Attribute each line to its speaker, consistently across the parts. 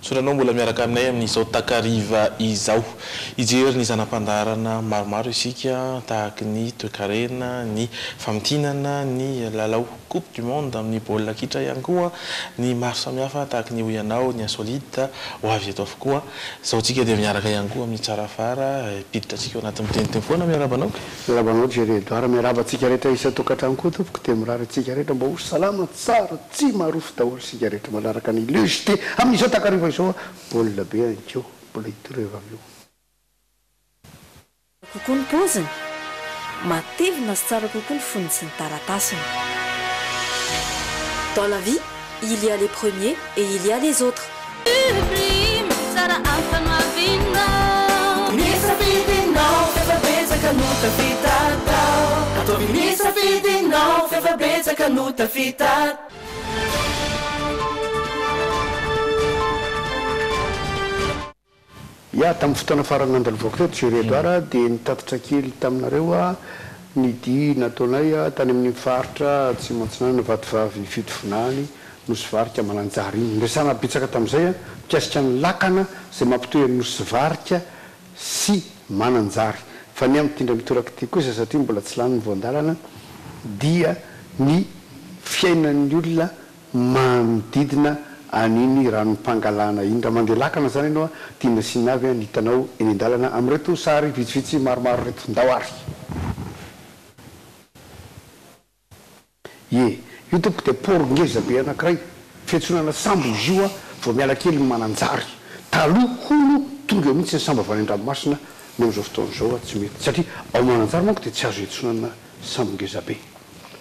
Speaker 1: Soranao mbola miaraka aminay amin'izao takariva izao. Ijery ny zanam-pandarana maromaro isika tahaka ny toe-karena, ny famtinana, ny lalao Coupe du Monde amin'ny baolina kitra ihany koa, ny maro samihafa tahaka ny Oyanao, ny Insolite, ho avy eto avokoa. Zao tsika dia miaraka ihany koa amin'ny tsara fara, piditra tsika ao anatin'ny teniteny foana miarabanao.
Speaker 2: Miarabanao Jerry Edouard, miarabantsika rehetra isa tokantrano koa tompoko dia mirary tsika rehetra mba ho salama tsara, tsy marofo daholo sika rehetra manaraka ny légité amin'izao takariva izao baolina be ankeo, mbola hitoreva avy eo.
Speaker 3: Kokoa ny paoziny, matevina sy tsara kokoa ny foniny sy ny taratasiny. Dans la vie, il y a les premiers et il y a les autres.
Speaker 2: Ya tamin'ny fotoana farany andalavoako teto Jerry Edouard dia nitatitra kely taminareo ny dia nataonay tany amin'ny faritra tsy mantsinana vatovavy fitofinany nosy varika mananjary iny resana bitsaka tamin'izay mikasika ny lakana izay mampitohy nosy varika sy mananjary fa ny am'tindra mitoraka ty kosa satria mbola tsy lany ny voandalana dia ny fiainan'ny olona manodidina aniny ranom-pangalana iny raha mandeha lakana zany ianao tiana sinavy ny hitanao eny an-dalana amin'reto sary vitsivitsy maromaro reto ndawary. Io tompoko dia porongeza be anankiray fiantsonana sambo izy io vao miala kely mananjary taloha tonga eo mihitsy ny sambo avy any an-dranomasina no amin'izao fotoana izao tsy mety satria ao mananjary manko dia tsy azo hiantsonana sambo-ngeza be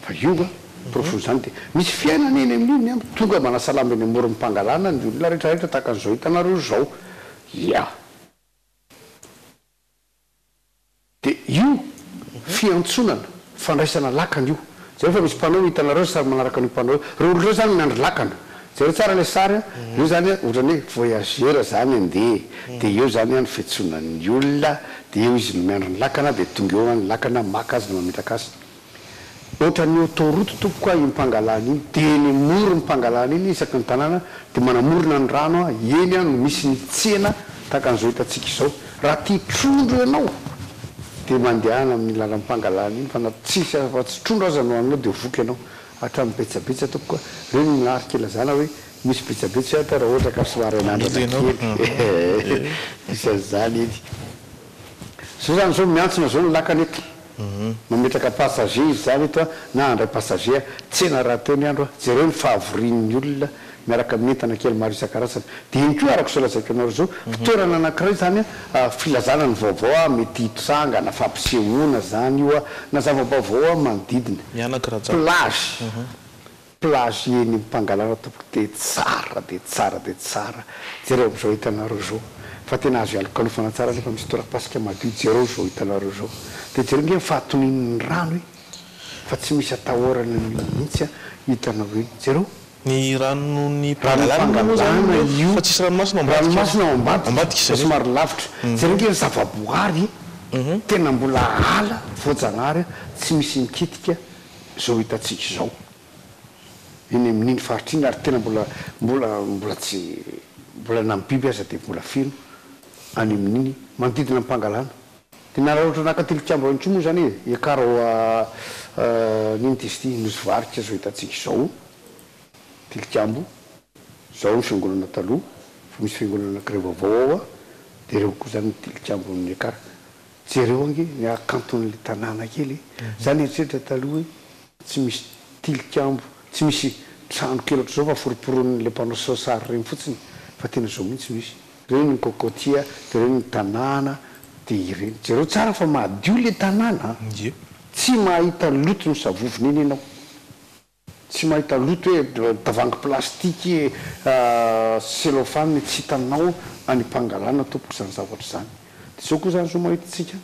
Speaker 2: fa io profo zany dia misy fiainana eny amin'iny tonga manasalama eny amoron'ny mpangalana ny olona rehetrarehetra tahaka an'izao hitanareo zao ia dia io fiantsonana fandraisana lakana io zay rehefa misy mpanao hitanareo sary manaraka ny mpanao reo olona reo zany miandro lakana zareo tsara le sary io zany ohatrany hoe voyageur zany andeha dia eo zany ny fiantsonan'ny olona dia eo izy no miandro ny lakana dia tonga eo ny lakana maka azy no mametraka azy ohatran'ny autoroute tompoko iny mpangalana iny dia ny moro ny mpangalana iny isaky ny tanàna dia manamorona ny rano eny no misy ny tsena tahaka an'izao hitantsika izao raha tia trondro ianao dia mandehana amin'ny lalan'ny mpangalana iny fa na tsisy afa-tsy trondro aza no anao dia voky ianao hatramin'ny betsabetsa tompoko reo ny narika ilazana hoe misy betsabetsa ta raha ohatra ka somary anandrana kely isan'izany iny so zany zao miantsona zao ny lakana eto mametraka passager izy zany eto na andray passager tsena raha teony andro jereo ny fahavorian'ny olona miaraka mentana kely maro isan-karazany dia iny koa araka solazaiko anareo zao fitoerana anankiray zany filazana ny vaovao mety hitranga na fampisehoana zany io na zava-baovao manodidina plage eny mpangalana tompoko dia tsara jereo am'izao hitanareo zao fa tena azo ialokalofana tsara nefa misy tora-pasika madio jereo zao hitanareo zao dia jereo nge fahatoninin'ny rano fa tsy misy atahorana mihitsy hitanao hoe jereo
Speaker 1: ny ranon'ny mpangalana io fa tsisy ranomasina
Speaker 2: ambadika somary lavitra jereo nge zava-boary tena mbola ala voajanahary tsy misy mikitika zao hitantsika izao eny amin'iny faritra iny ary tena mbola tsy mbola namibiby aza dia mbola fino any amin'iny manodidina mpangalana dia nara ohatra nakatilikambo intso moa zany ekara niny ty izy ty nosy varika zao hitantsika izao tilikambo zao ny fiangonana taloha fa misy fiangonana anankiray vaovao ao dia reo koa zany tilikambo ny ekara jereo ange ny akanton'le tanàna kely zany eritreritra taloha hoe tsy misy tilikambo tsy misy trano kely ohatr' zao fa foroporon'le mpanao sosary reny fotsiny fa tena zao mihitsy misy reo ny kokotia dia reo ny tanàna dia ireny jereo tsara fa madio le tanàna tsy mahita loto ny savovony iny ianao tsy mahita loto hoe davangy plastike celofane tsy hitanao any mpangalana tompoko zany zavatra zany dia zao koa zany zao mahitatsika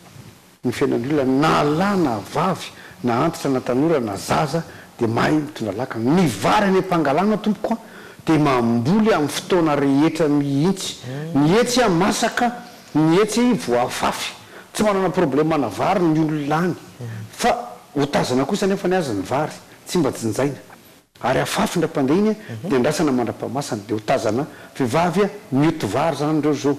Speaker 2: ny fiainan'ny olona na lahy na vavy na antitra na tanora na zaza dia mahay mitondra lakana ny vary any mpangalana tompoko dia mamboly amin'ny fotoana rehetra mihitsy ny etsy masaka ny etsy voafafy tsy manana problema na vary ny olona any fa hotazana kosa nefa ny azy ny vary tsy mba jinjaina ary afafindra mpandeha igny dia andrasana mandra-pahamasana dia ho tazana vehivavy mioto vary zany reo zao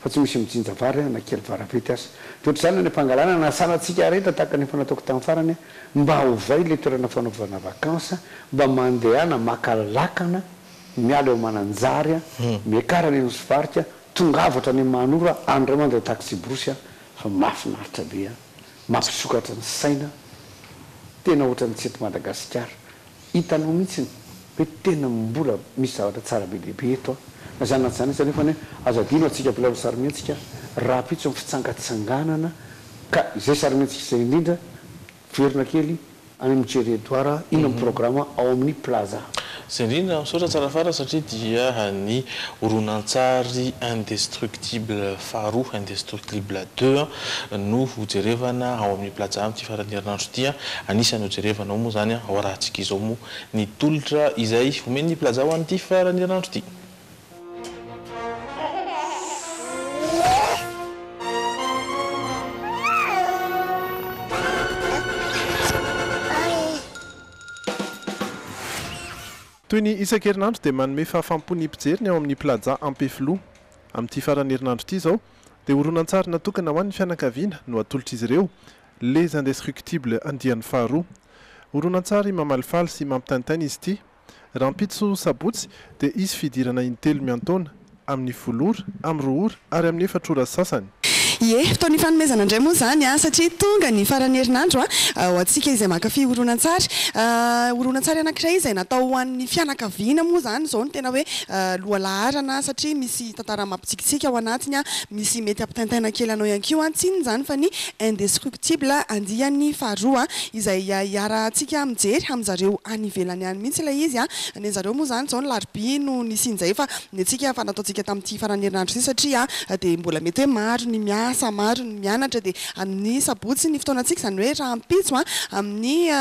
Speaker 2: fa tsy misy mijinja vary na kely varavety azy dia ohatry zany ny ampangalana nasanantsika rehetra tahaka ny efa nataoko tamin'ny farany mba hovay le toerana fanaovana vakansa mba mandehana makalakana miala eo mananjary miakarana eny syvarika tongavatra ny manora andray mandeha taxi brosy fa mafinaritra be mampisokatra ny saina tena ohatra ny tsety Madagasikara hitanao mihitsy hoe tena mbola misy zavatra tsara be lehibe eto na zany natsany zany nefa azadino atsika mpilalao sarimihetsika raha pitso amin'ny fitsangatsanganana ka izay sarimihetsika izay indrindra verina kely any mijery Edouard ino amin'ny programme ao amin'ny plaza
Speaker 1: zay indrindra misaotra tsara fara satria dia ny horonan-tsary indestructible faharoa indestructible 2 no hojerevana ao amin'ny plaza amin'ity farany herinandro ity anisany hojerevana moa zany ao rahantsika izao moa ny tolotra izay omeny plaza ao an'ity farany herinandro ity.
Speaker 4: Toy ny isan-kerinandro dia manome fahafampony mpijery ny ao amin'ny plaza Ampefilo. Amin'ity farany herinandro ity izao dia horonan-tsary natokana ho an'ny fianakaviana no atolotra izy ireo les indestructibles andiany faharoa. Horonan-tsary mamalifaly sy mampitanitaina izy ity. Rampitso sabotsy dia izy fidirana intelo miantaona amin'ny folora, amin'ny roa ora ary amin'ny 4 ora sasany.
Speaker 5: Ie, fotoana ifanomezana indray moa zany satria tonga ny farany herinandro ho antsika izay mankafy horonan-tsary. Horonan-tsary anankiray izay natao ho an'ny fianakaviana moa zany izao no tena hoe lohalaharana satria misy tantara mampitsikitsika ao anatiny misy mety ampitaintaina kely anao ihany koa tsiny zany fa ny indestructible andiany faharoa izay hiara-tsika mijery amin'izareo any ivelany any mihitsy ilay izy ny zareo moa zany izao ny larobia no nisinjay fa ny antsika fa nataontsika tamin'ity farany herinandro ity satria dia mbola mety hoe maro ny miasa maro ny mianatra dia amin'ny sabotsy ny fotoanantsika izany hoe rahampitso amin'ny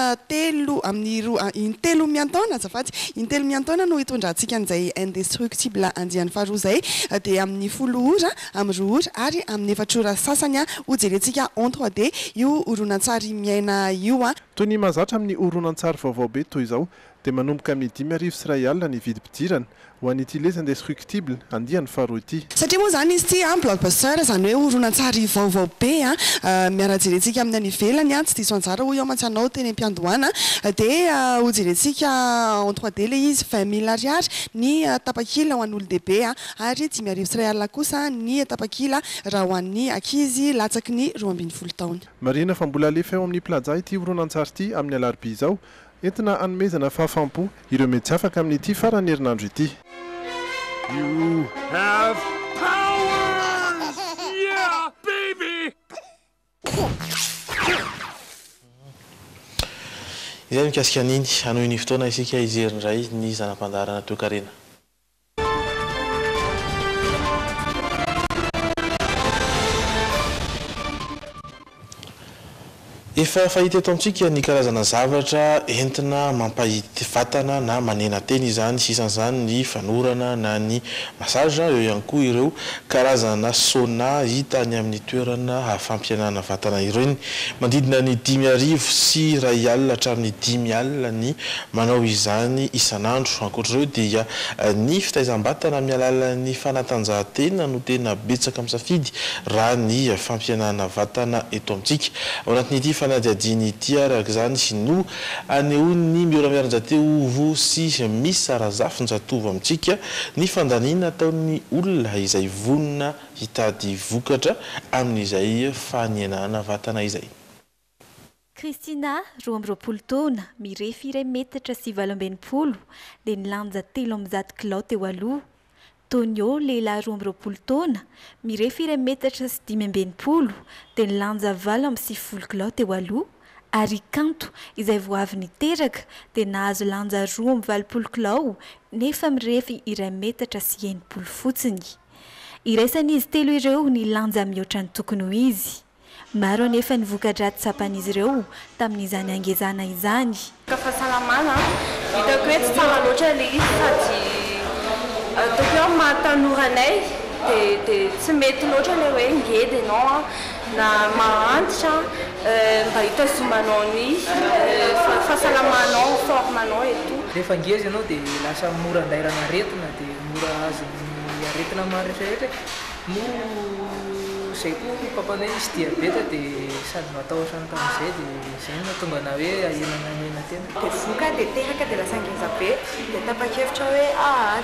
Speaker 5: intelo miantaona azafady intelo miantaona no hitondrantsika an'izay indestructible andiany faharoa zay dia amin'ny 10 ora amin'ny 2 ora ary amin'ny 4 ora sasany ho jerentsika en 3D io horonan-tsary miaina io
Speaker 4: Toy ny mahazatra amin'ny horonan-tsary vaovao be toy izao dia manomboka amin'ny 5,000 ny vidim-pidirana ho an'ity les indestructible andiany faharoa ity.
Speaker 5: Satria moa zany izy ity blockbuster zany hoe horonan-tsary vaovao be miara-jerentsika amin'ny any ivelany tsy diso anjara ho eo mantsanao teny am-piandohana dia ho jerentsika en 3D le izy 20,000 ariary ny tapakila ho an'olon-dehibe ary 5,000 kosa ny tapakila raha ho an'ny ankizy latsaky ny 12 taona.
Speaker 4: Marina fa mbola alefa eo amin'ny plaza ity horonan-tsary ity amin'ny alarobia izao entina anomezana fahafampo ireo mety afaka amin'ity farany herinandro ity.
Speaker 6: You have powers! Yeah, baby!
Speaker 1: Izay mikasika an'iny hanao ny fotoana isika izerindray ny zanam-pandarana toe-karena. Efa fahita eto amintsika ny karazana zavatra entina mampahity vatana na manena teny izany sisan'izany ny fanorana na ny massage eo ihany koa ireo karazana sauna hita ny amin'ny toerana fampianana vatana ireny mandidina ny 5,000 sy R1 hatramin'ny 10,000 ny manao izany isan'andro. Ankoatr'ireo dia ny fitaizam-batana amin'ny alalan'ny fanatanjahantena no tena betsaka misafidy raha ny fampianana vatana eto amintsika. Ao anatin'ity fanadiadiny ity araka izany sy no anehoany miara-miaran-jateo vo sy misy sarazafin-jatova amintsika ny fandaniana ataon'ny olona izay vonona hitady vokatra amin'izay fanianana vatana izay.
Speaker 7: Kristina 12 taona mirefy 2 metatra sy 20 dia nilanja 13 kilaoty eo aloha. Tonio lehilahy 12 taona mirefy 2 metatra sy 15 dia nilanja 20 kilaoty eo aloha. Ary Kanto izay vao avy niteraka dia nahazo lanja 20 kilao nefa mirefy 2 metatra sy 80 fotsiny. Iraisan'izy telo ireo nilanja mihoatra ny tokony ho izy. Maro anefa ny voka-dratsy tsapan'izy ireo tamin'izany angezana izany.
Speaker 8: Fahasalamana hitako hoe tsy tsara loatra ilay izy sady tokeo mahatanoranay dia tsy mety loatra ilay hoe ngedy ianao na mahantra mba hitazomanao ny fahasalamanao formanao eto
Speaker 9: rehefa ngezy ianao dia lasa mora andairana aretina dia mora azo ny aretina maretrarehetra no zay koa papanay izy diabeta dia sady matahotra ny tamin'izay dia zay no tonga na hoe ahenananena tena
Speaker 10: dia voka dia teraka dia lasa ngeza be dia tapa-kevitra hoe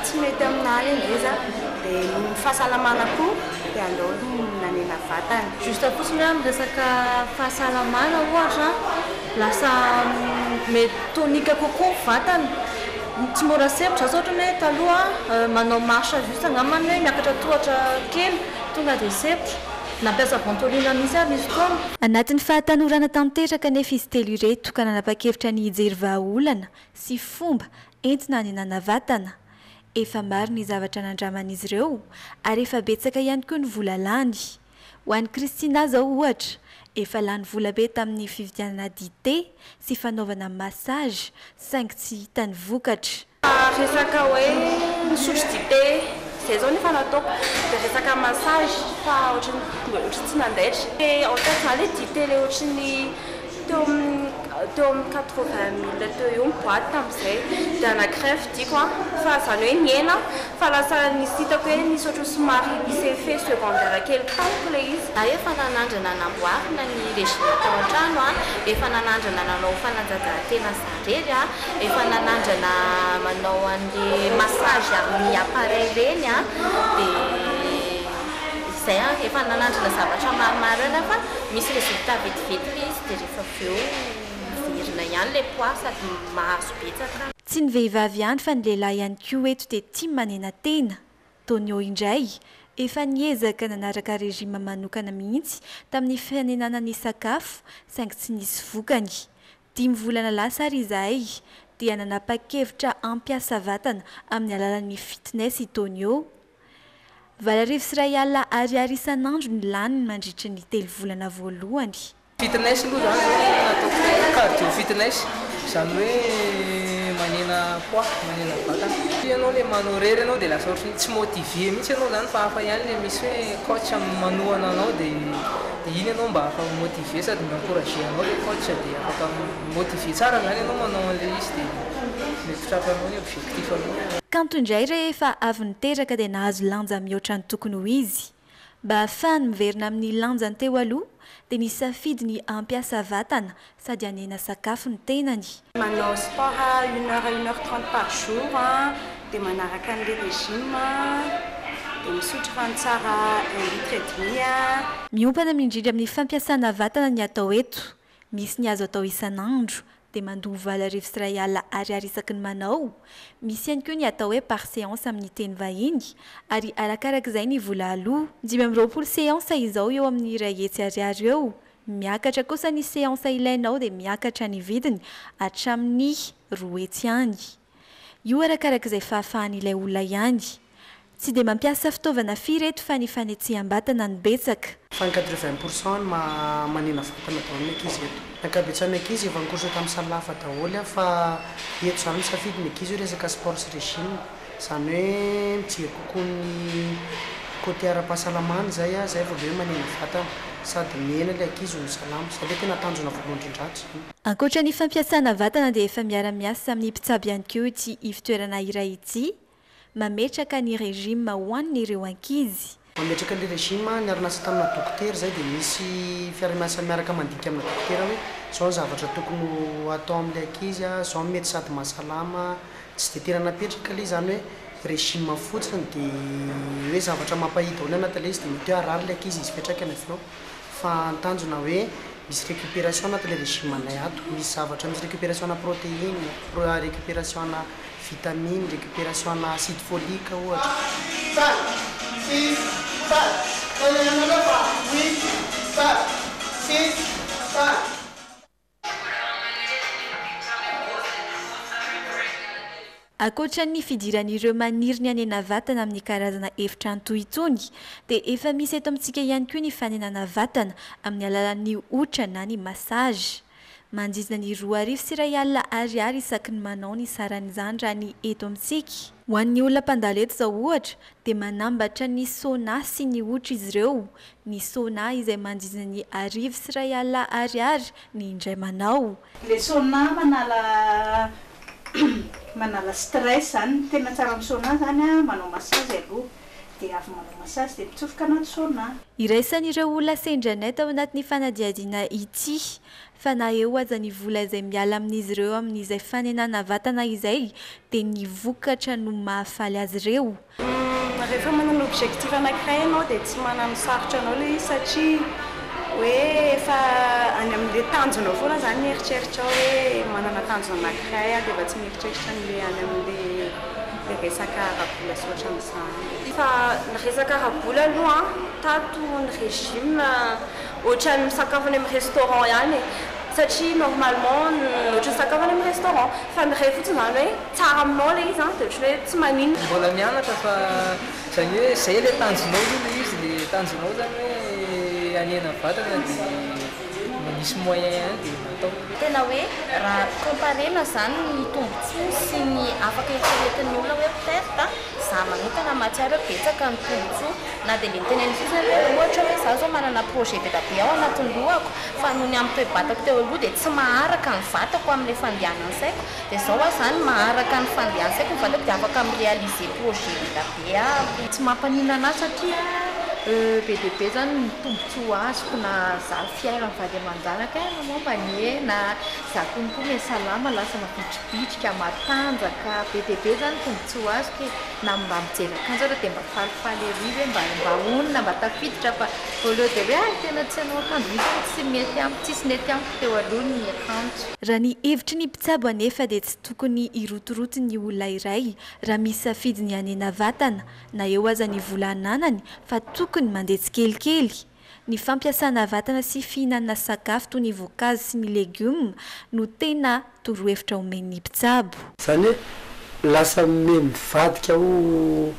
Speaker 10: tsy mety aminany ngeza dia ny fahasalamana koa dia aleo nanena vatana
Speaker 8: juste fotsiny hoe miresaka fahasalamana ohatra lasa mety tonika kokoa vatana tsy mora sempotra asa ohatra hoe taloha manao marche juste angambany hoe miakatra tohatra kely tonga dia sempotra nampiasa vantolina misy ary izy fotoana
Speaker 7: anatin'ny fahatanorana tanteraka nefa izy telo ireto ka nanapa-kevitra ny hijery vahaolana sy fomba entina hanenana vatana efa maro ny zavatra nandraman'izy ireo ary efa betsaka ihany koa ny vola lany ho an'ny Kristina zao ohatra efa lany vola be tamin'ny fividianana dité sy fanaovana massage saingy tsy hita ny vokatra
Speaker 8: resaka hoe misotro dité zay zao nefa nataoko dia resaka massage fa ohatry tsy nandaitra dia ohatry le dité le ohatry teo amin'ny 80 000 teo eo miboaty tamin'izay dia anankiray vidiko fa zany hoe niena fa lasa nisy hitako hoe nisy ohatry somary misy effet secondaire kely tamiko le izy
Speaker 10: na efa nanandrana namboarina ny régime tao an-trano efa nanandrana nanao fananjaja-tena zarery efa nanandrana manao an'le massage amin'ny appareil reny dia zay efa nanandrana zavatra maromaro ena fa misy résultat vetivety izy dia rehefa aveo miverina ihany le poids sady mahazo betsaka
Speaker 7: tsy ny vehivavy ihany fa ny lehilahy ihany koa eto dia tia manena tena Tonio indray efa niezaka nanaraka rejima manokana mihitsy tamin'ny fanenana ny sakafo saingy tsy nisy vokany 5 volana lasa ary izahay dia nanapa-kevitra ampiasa vatana amin'ny alalan'ny fitness i Tonio valarivo sy iray alina ariary isan'andro ny laniny mandritra ny 3 volana voalohany
Speaker 9: fitness aloha zany natao cardio fitness zany hoe manena poids manena vatana ianao le manao rery ianao dia lasa ohatry tsy motivé mihitsy ianao zany fa hafa ihany le misy hoe coach manohana anao dia iny ianao mba hafa motivé sady miencouragé anao le coach dia afaka motivé tsara zany ianao manao an'le izy dia mifitrafanao ny objectif anao
Speaker 7: kanto indray rehefa avy niteraka dia nahazo lanja mihoatra ny tokony ho izy mba ahafahany miverina amin'ny lanjany teo aloha dia nisafidy ny ampiasa vatana sady hanena sakafo ny tenany
Speaker 10: manao sport 1h30 par jour dia manaraka an'le régime dia misotro rano tsara 1 litre et demi
Speaker 7: miompana mindrindra amin'ny fampiasana vatana ny atao eto misy ny azo atao isan'andro dia mandoha valarivo sy iray alina ariary isaky ny manao misy ihany koa ny atao hoe par séance amin'ny teny vahiny ary arakarak'izay ny vola aloha 520 séance izao eo amin'ny iray hetsy ariary eo miakatra kosa ny séance ilainao dia miakatra ny vidiny hatramin'ny 2 hetsy ihany io arakarak'izay fahafahan'ilay olona ihany tsy dia mampiasa fitaovana fireto fa ny fanetsiham-batana ny betsaka
Speaker 11: fa ny 80% manena vatana daholo ny ankizy eto ankabetsahany ankizy efa nikoso tamin'ny salafa daholo fa eto zany misafidy ny ankizy hoe resaka sport sy régime zany hoe mijery kokoa ny côté ara-pahasalamana zay vao hoe manena vatana sady miena le ankizy ho salama sady tena tanjona voalohany-drindratry
Speaker 7: ankoatra ny fampiasana vatana dia efa miara-miasa amin'ny mpitsabo ihany koa ity ivitoerana iray ity mametraka ny régime ho an'ireo ankizy
Speaker 11: mametraka le régime niara-nasa tamina dokotera zay dia misy fiara-miasa miaraka mandinika amina dokotera hoe zao ny zavatra tokony atao amin'ilay ankizy zao mety sady mahasalama tsy dia tena napetraka le zany hoe régime fotsiny dia hoe zavatra mampahita ho ny anatin'ilay izy dia mety hoe arary le ankizy izy fiatraikany aveo fa nitanjona hoe misy récupération anatin'ilay régime anay ato misy zavatra misy récupération na protéine récupération na vitamine récupération na acide folique ohatra
Speaker 12: 6, 7, 8, 7, 6, 7.
Speaker 7: Akoatra ny fidiran'ireo maniry ny hanena vatana amin'ny karazana efitra antohitony dia efa misy eto amintsika ihany koa ny fanenana vatana amin'ny alalan'ny otra na ny massage manjizina ny 2 arivo sy iray alina ariary isaky ny manao ny saran'izany raha ny eto amintsika ho an'ny olona mpandalo eto zao ohatra dia manambatra ny sauna sy ny otra izy ireo. Ny sauna izay mandrina ny 1,3 alina ariary ny indray manao.
Speaker 13: Le sauna manala stress zany, tena tsara amin'ny sauna zany manao massage aloha dia avy manao massage dia mitsofoka anaty sauna.
Speaker 7: Iraisan'ireo olona sendranay tao anatin'ny fanadiadiana ity fa na eo aza ny vola izay miala amin'izy ireo amin'izay fanenana vatana izay dia ny vokatra no mahafaly azy ireo.
Speaker 8: Rehefa manana objectif anankiray ianao dia tsy manano sarotra anao ilay izy satria hoe efa any amin'ilay tanjonao foana zany mieritreritra hoe manana tanjona anankiray dia efa tsy mieritreritra n'ilay any amin'ilay resaka arabola sy ohatran'izany. Fa ny resaka arabola aloha tato ny régime ohatran'ny misakafo any amin'ny restaurant ihany satria normalement ohatran'ny sakafo any amin'ny restaurant fa ny ray fotsiny zany hoe tsara aminao ilay izy dia ohatran'ny hoe tsy maninona.
Speaker 9: Mbola mianatra fa zany hoe zay ilay tanjonao ilay izy dia tanjonao zany hoe anena vatana dia misy moyen ihany dia natao.
Speaker 10: Tena hoe raha comparena zany ny tombontsoa sy ny afaka eritreretin'ny olona hoe peut-être za manokana mahatsiaro betsaka ny tombontsoa na dia le teneny fotsiny hoe ohatra hoe za zao manana projet be be ao anatin'ny lohako fa noho ny amin'ny toe-batako teo aloha dia tsy maharaka ny vatako amin'ilay fandehanany saiko dia zao a zany maharaka ny fandehanany saiko ny vatako dia afaka mirealiser projet be be ahako. Tsy mampanina anazy satria be dia be zany ny tombontsoa azoko na za fiaina mivady aman-janaka momba ny na za konko miha salama lasa mavitribitrika matanjaka be dia be zany tombontsoa azoko na mba mijeraka anjara dia mba falifaly ery hoe mba onona mba tafiditra fa au lieu de hoe tena tsy anao akanjo misy tsy mety amiko tsisy nety amiko teo aloha ny akanjo.
Speaker 7: Raha ny hevitry ny mpitsabo anefa dia tsy tokony hirotoroto ny olona iray raha misy safidy ny hanena vatana na eo aza ny vola ananany fa tokony mandeha tsikelikely. Ny fampiasana vatana sy fihinana sakafo toy ny voankazo sy ny legioma no tena torohevitra omen'ny mpitsabo.
Speaker 14: Zany hoe lasa mivadika ho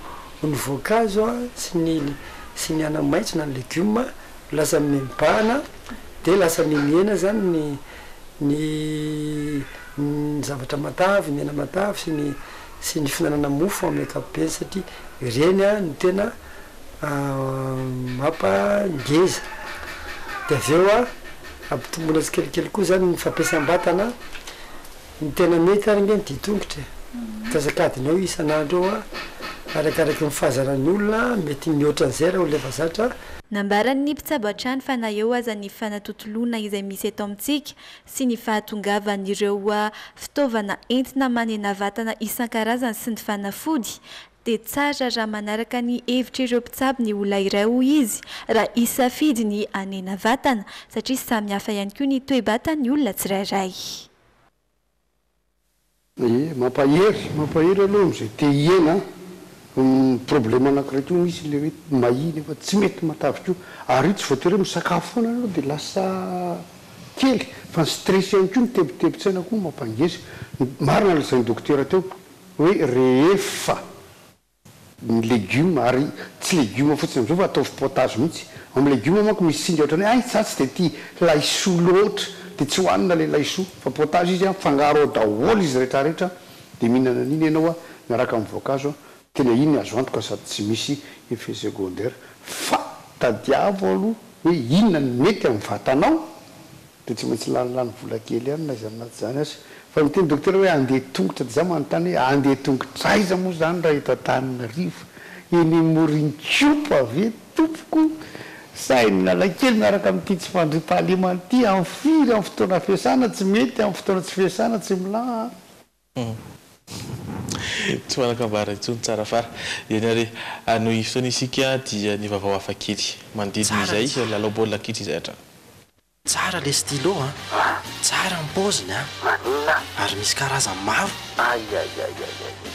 Speaker 14: ny voankazo sy ny anamaitso na ny legioma lasa mibahana dia lasa mihena zany ny zavatra matavy ny hena matavy sy ny finanana mofo amin'ny ankapobeny satria ireny no tena mampangeza dia avy eo ampitombona tsikelikely koa zany ny fampiasam-batana ny tena mety ary nge ny ditongotra tasakadinao isan'andro eo arakaraky ny fahazarany olona mety mihoatra an'izay raha olona efa zatra.
Speaker 7: Nambaran'ny mpitsabo hatrany fa na eo aza ny fanatotoloana izay misy eto amintsika sy ny fahatongavan'ireo fitaovana entina manena vatana isan-karazany sy ny fanafody dia tsara raha manaraka ny hevitra ireo mpitsabo ny olona iray ho izy raha isafidy ny hanena vatana satria samy hafa ihany koa ny toe-batan'ny olona tsirairay.
Speaker 2: Mampahery aloha am'izay te hiena problème anankiray koa misy le hoe mahiny efa tsy mety matavitra io ary tsy voatery hoe misakafo foana anao dia lasa kely fa ny stress ihany koa mitebitebitsaina koa mampangeza. Marina lazany dokotera teo hoe rehefa ny legioma ary tsy legioma fotsiny am'izao fa ataovy potage mihitsy amin'ny legioma manko misy singa ohatrany hoe tsatsy dia ty laisoa loatra dia tsy hohanina le laisoa fa potage izy fangaro ao daholo izy rehetrarehetra dia mihinana an'iny ianao miaraka amin'ny voankazo tena iny azo antoka sady tsy misy effet secondaire fa tadiavo aloha hoe inona ny mety amin'ny vatanao dia tsy maintsy lanilany vola kely ihany na izy aminaty zany azy fa miteny dokotera hoe andeha tongotra dia za manontany hoe andeha tongotra iza moa zany raha eto Antananarivo eny Morinkiopa ave tompoko sainy nalakely miaraka amin'ity tsy fandriam-pahalemana ity amin'ny firy amin'ny fotoana fiasana tsy mety amin'ny fotoana tsy fiasana tsy milà.
Speaker 1: Tsy manakambara intsony tsara fara eny ary no fotoana isika dia ny vaovao hafa kely mandedina izay lalao baolina kitra izay hatrany.
Speaker 15: Tsara le stylo tsara ny paoziny ary misy karazany maro.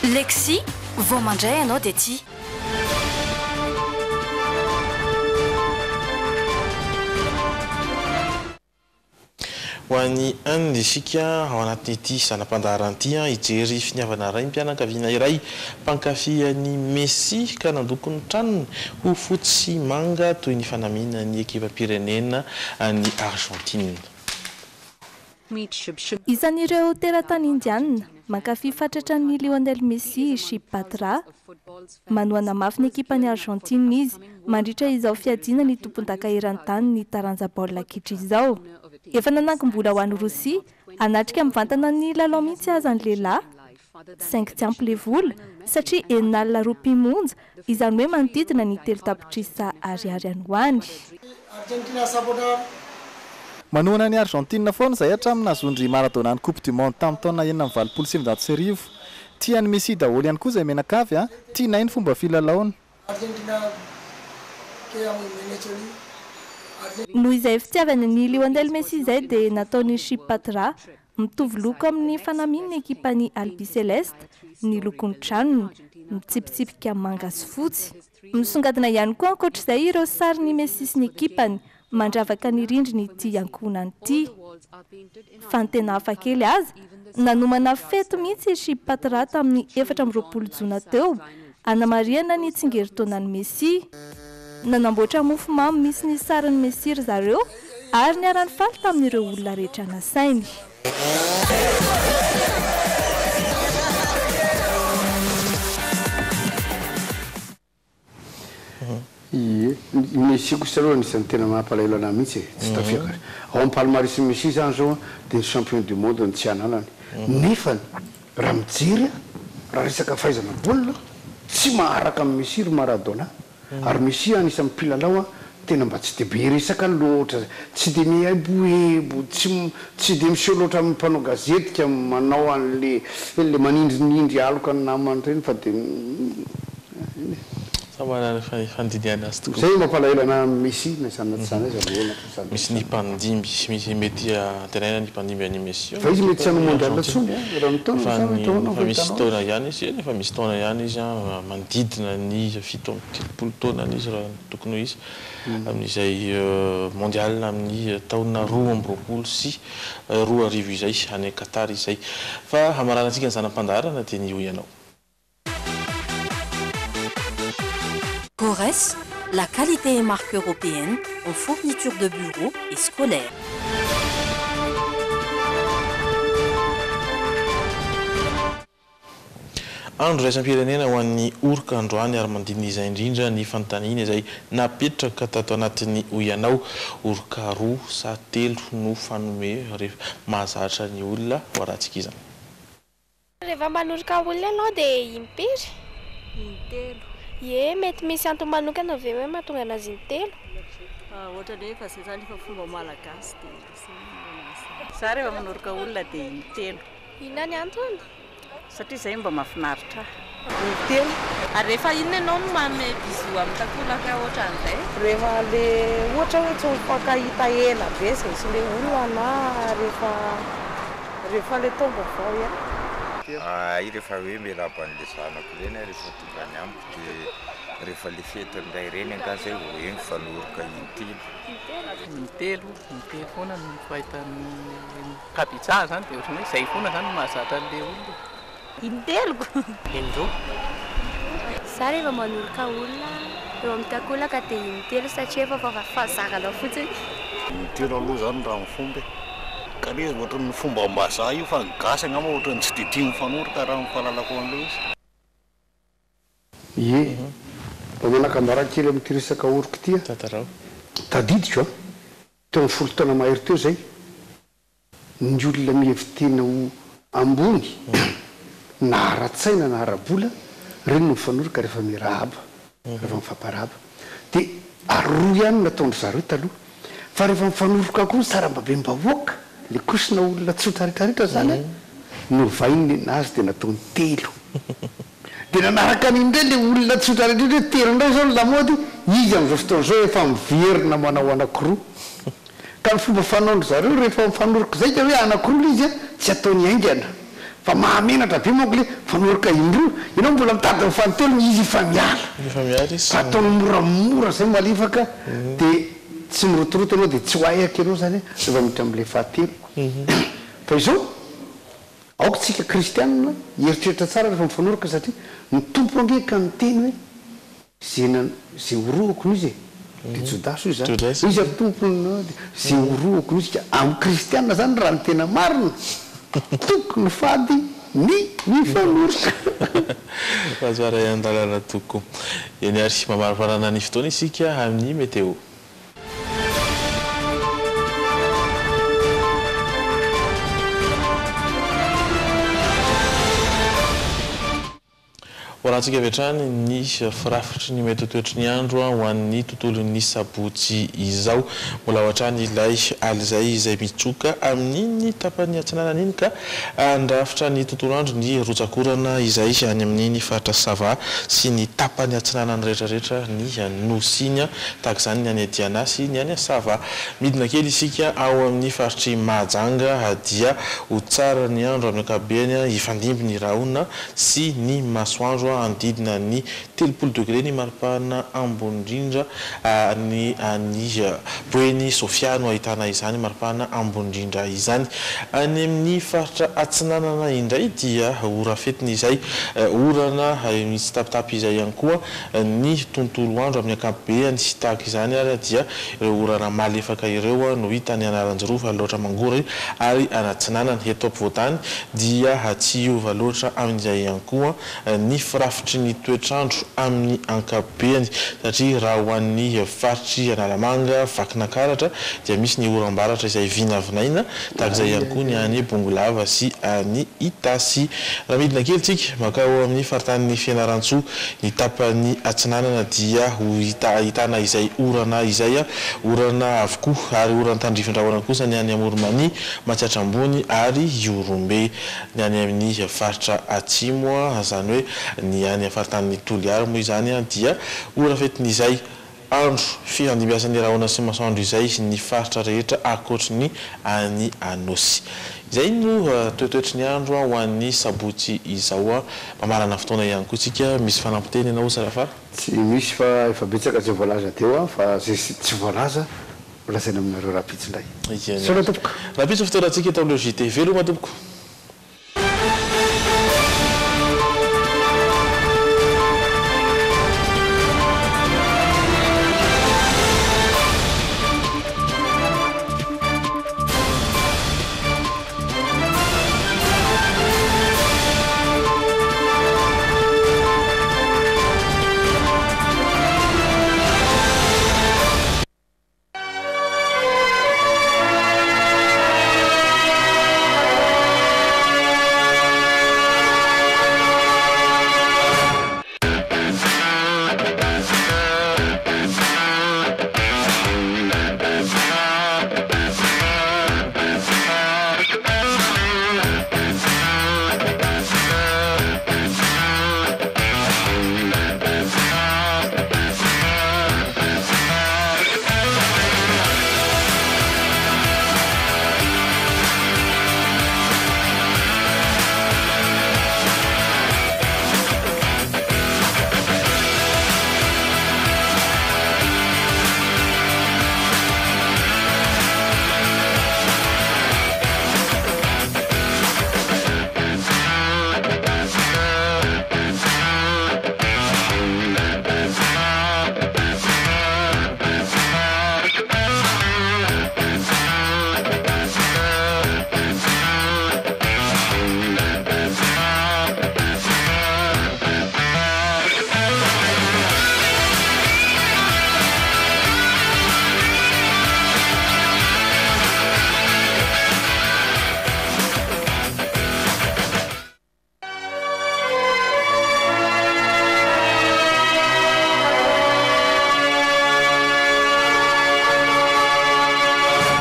Speaker 3: Lexi vao mandray ianao dia tia.
Speaker 1: Ho an'ny anina isika ao anatin'ity sanam-pandaharan'ity hijery finiavana iray mpianakaviana iray mpankafy ny Messi ka nandoko ny tranony ho fotsy manga toy ny fanamiana ny ekipa pirenena ny Argentine.
Speaker 16: Isan'ireo teratany indianina mankafy fatratra ny Lionel Messi sy Patra. Manoana mafy ny ekipany Argentine izy mandritra izao fiadiana ny tompon-daka eran-tany ny taranja baolina kitra izao. Efa nanangom-bola ho an'ny Rosia anatrika mivantana ny lalao mihitsy aza ny lehilahy. 5 tsy ampy le vola satria enina roa monja izany hoe manodidina ny 3 tapitrisa ariary any ho any.
Speaker 17: Manoana ny Argentina foana izay hatramin'ny nazondry Maradona ny Coupe du Monde tamin'ny taona 1979. Tia ny Messi daholo ihany koa izay menakavy tianay ny fomba filalaona.
Speaker 16: Noho izay fitiavana ny Lionel Messi izay dia nataony Patra mitovy loko amin'ny fanamian'ny ekipany Albiceleste, ny lokon'ny tranony mitsipitsipika manga sy fotsy. Misongadina ihany koa ankoatr'izay ireo sary ny Messi sy ny ekipany mandravaka ny rindriny ity ankonany ity. Fa ny tena hafakely azy nanomana feto mihitsy Patra tamin'ny 20 jona teo hanamariana ny tsingeritaonan'ny Messi. Nanamboatra mofo mamy misy ny sarin'ny Messi ry zareo ary niarany faly tamin'ireo olona rehetra nasainy.
Speaker 2: Messi kosa aloha anisan'ny tena mampalahelo anahy mihitsy tsy tafiakary. Ao amin'ny palmarès Messi zany zao dia champion du monde ny tsy ananany. Nefany raha mijery raha resaka fahaizana baolina tsy maharaka amin'ny Messi ry Maradona. Ary Messi anisan'ny mpilalao tena mba tsy dia be resaka loatra, tsy dia miaiboebo, tsy dia miseho loatra amin'ny mpanao gazetika manao an'le manindrinindry aloka ny namany reny fa dia
Speaker 1: zay
Speaker 2: mampalahelo anahy Messi na sanatizany
Speaker 1: misy ny mpandimby misy mety tenaina ny mpandimby any Messi
Speaker 2: fa izy mety tsy hanao mondial tsony
Speaker 1: fa misy taona ihany izy efa misy taona ihany izy manodidina ny 7 taona izy raha tokony izy amin'izay mondial amin'ny taona 20 sy 2000 izay any Qatar izay fa hamaranantsika ny zanam-pandaharana dia ny hoy ianao.
Speaker 18: Corès, la qualité et marque européenne en fourniture de bureaux et scolaires.
Speaker 1: Andro raisam-pirenena ho an'ny orika androany ary mandinina izay indrindra ny fanontaniana izay napetraka tato anatin'ny hoy-ianao orika 2 sa 3 no fanome rehefa mahazatra ny olona ho arahantsika izany.
Speaker 8: Rehefa manorika olona ianao dia impiry? Intelo. Ie, mety misy antony manokana ve hoe mahatonga anazy intelo?
Speaker 19: Ohatra hoe fa zay zany efa fomba malagasy dia za rehefa manorika olona dia intelo.
Speaker 8: Inona ny antony?
Speaker 19: Satria izay mba mahafinaritra. Intelo. Ary rehefa inona ianao no manome bisou amin'ny takolaka ohatra an'izay?
Speaker 20: Rehefa le ohatra hoe tsy mifankahita ela be izay sy le olona na rehefa le tonga vao ihany.
Speaker 21: Rehefa hoe miaraban'le zanako ireny rehefa tonga any amiko dia rehefa le fety amin'ilay ireny angaha zay vao hoe mifanorika
Speaker 9: intelo foana no fahitan'ny kapitsa zany dia ohatrany hoe izay foana zany mahazatra an'le olona.
Speaker 8: Inteloko?
Speaker 9: Indroa.
Speaker 8: Za rehefa manorika olona eo amin'ny takolaka dia intelo satria efa fahazarana fotsiny.
Speaker 22: Intelo aloha zany raha mifomba ka le ohatrany fomba mbazaha io fa gasy angamba ohatrany tsy dia tia mifanorika raha mifahalalako an'ilay izy.
Speaker 2: Ie, mba manakambara kely amin'ity resaka orika ity tadidiko teo amin'ny 10 taona mahery teo zay ny olona mihevitena ho ambony na ara-tsaina na ara-bola reny no mifanorika rehefa mirahaba rehefa mifamparaba dia aroa ihany nataondry zareo taloha fa rehefa mifanorika koa saram-babe mbahoaka le kosina olona tsotra rehetrarehetra zany no vainy nazy dia nataony 3 dia nanaraka an'indray le olona tsotra rehetrarehetra terindray zao ny lamody izy amin'izao fotoana zao efa miverina manao anakiroa ka ny fomba fanaondry zareo rehefa mifanorika zay ka hoe anakiroa le izy tsy ataony aingana fa mahamenatra be manko le fanorika indroa ianao mbola mitady mifanontelo izy efa miala fa ataony moramora zay malefaka dia tsy mirotoroto anao dia tsy ho aihaka ianao zany rehefa miditra amin'le fahatelo fa izao aoko tsika kristianina heritreritra tsara rehefa mifanorika satria ny tompo angeka ny teny hoe zay horoako izy de jodas io zany izy aby tompony zay oroako izy ka amin'ny kristianina zany raha ny tena marina tokony fady ny fanoroka
Speaker 1: fazara andalana toko eny ary mamariparana ny fotoana isika amin'ny météo. Horantsika vetrany ny firafitry ny mety toetry ny andro ho an'ny tontolon'ny sabotsy izao mbola ohatrany ilay alizay izay mitsoka amin'ny tapany atsinanana iny ka andrafitra ny tontolo andro ny rotsakorana izay any amin'ny faritra Sava sy ny tapany atsinanana rehetrarehetra ny Nosiny tahaka izany ny any Diana sy ny any Sava. Midina kely isika ao amin'ny faritry Mahajanga dia ho tsara ny andro amin'ny ankapobeny ifandimby ny rahona sy ny masoandro andidina ny 30 degré ny maripana ambony indrindra ny Boeny Sofiano ahitana izany maripana ambony indrindra izany. Any amin'ny faritra atsinanana indray dia ora fetiny izay orana misy tapitapy izay ihany koa ny tontolo andro amin'ny ankapobeny sy tahaka izany ary dia ireo orana malefaka ireo no hita ny anaranjorova loatra mangora ary anatsinanana eto ampovoatany dia tsy hiova loatra amin'izay ihany koa ny firafitry ny toetrandro amin'ny ankapobeny satria raha ho an'ny faritry Analamanga Vakinakaratra dia misy ny oram-baratra izay vinavinaina tahaka izay ihany koa ny any Bongolava sy any Itasy. Raha midina kely tsika makao amin'ny faritany Fianarantsoa ny tapany atsinanana dia ahitana izay orana izay orana avokoa ary orana tandrifindrahona kosa ny any Amoromani Matsiatra Ambony ary Iorombe. Ny any amin'ny faritra Atsimo zany hoe ny any faritany Toliara moa izany dia ora fetin'izay andro fiandimbiasan'ny rahona sy masoandro izay ny faritra rehetra akoatry ny any Anosy. Izay no toetoetry ny andro ho an'ny sabotsy izao mamarana fotoana ihany koa tsika misy fanampiteny ianao Sarafara?
Speaker 2: Tsy misy fa efa betsaka tsy voalaza teo fa tsy voalaza lazaina aminareo rapitsy indray. Sola tompoko.
Speaker 1: Rapitsy fotoana antsika eto amin'ny JT veloma tompoko.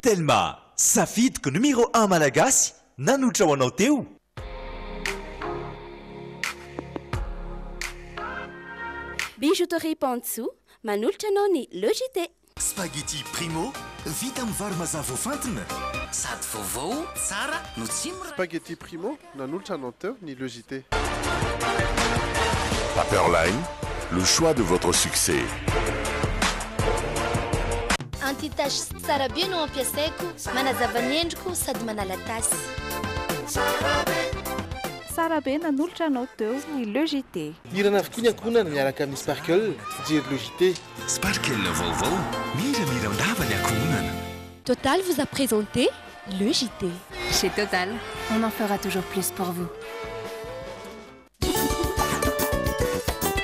Speaker 4: Telma, safidiko numéro 1 malagasy nanotra ho anao teo.
Speaker 5: Bijouterie Pantsu, manolotra anao ny Le JT.
Speaker 4: Spaghetti Primo, vita amin'ny vary mazava voafantina.
Speaker 23: Sady vaovao, tsara no tsy
Speaker 24: Spaghetti Primo, nanolotra anao teo ny Le JT.
Speaker 25: Paperline, le choix de votre succès.
Speaker 26: Anti-tache tsara be no ampiasaiko, manazava ny endriko sady manala tasy.
Speaker 16: tsara be nanolotra anao teo ny Le JT.
Speaker 1: Irana avokoa ny ankonana miaraka amin'ny Sparkle fijery Le JT.
Speaker 6: Sparkle vaovao miramira ndava ny ankonana.
Speaker 5: Total vous a présenté Le JT.
Speaker 10: Chez Total, on en fera toujours plus pour vous.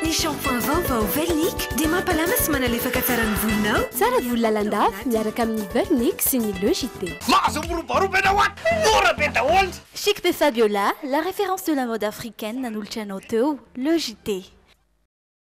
Speaker 11: Ny shampoing vaovao Vernic dia mampalama sy manalefaka tsara ny volonao.
Speaker 5: Tsara volo lalandava miaraka amin'ny Vernic sy ny Le JT.
Speaker 7: Chic de Fabiola, la référence de la mode africaine nanolotra anao teo Le JT.